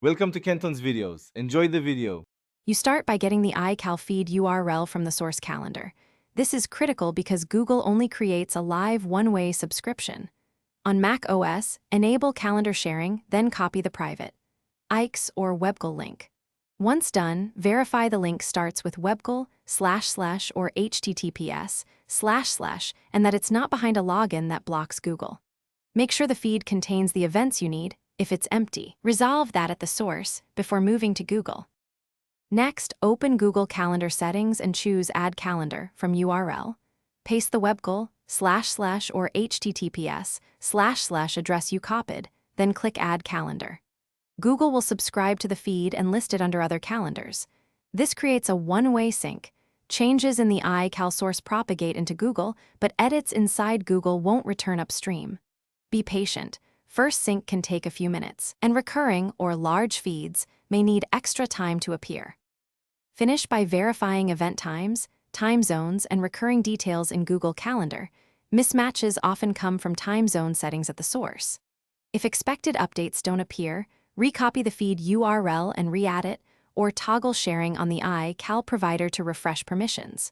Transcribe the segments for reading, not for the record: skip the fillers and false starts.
Welcome to Kenton's videos. Enjoy the video. You start by getting the iCal feed URL from the source calendar. This is critical because Google only creates a live one-way subscription. On Mac OS, enable calendar sharing, then copy the private Ix or webgl link. Once done, verify the link starts with webgl // or https // and that it's not behind a login that blocks Google. Make sure the feed contains the events you need. If it's empty, resolve that at the source before moving to Google. Next, open Google Calendar settings and choose Add Calendar from URL. Paste the webgl // or https // address you copied, then click Add Calendar. Google will subscribe to the feed and list it under other calendars. This creates a one-way sync. Changes in the iCal source propagate into Google, but edits inside Google won't return upstream. Be patient. First sync can take a few minutes, and recurring or large feeds may need extra time to appear. Finish by verifying event times, time zones, and recurring details in Google Calendar. Mismatches often come from time zone settings at the source. If expected updates don't appear, recopy the feed URL and re-add it, or toggle sharing on the iCal provider to refresh permissions.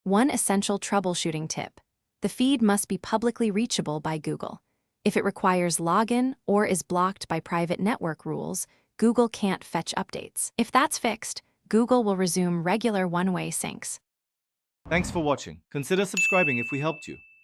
One essential troubleshooting tip: the feed must be publicly reachable by Google. If it requires login or is blocked by private network rules, Google can't fetch updates. If that's fixed, Google will resume regular one-way syncs. Thanks for watching. Consider subscribing if we helped you.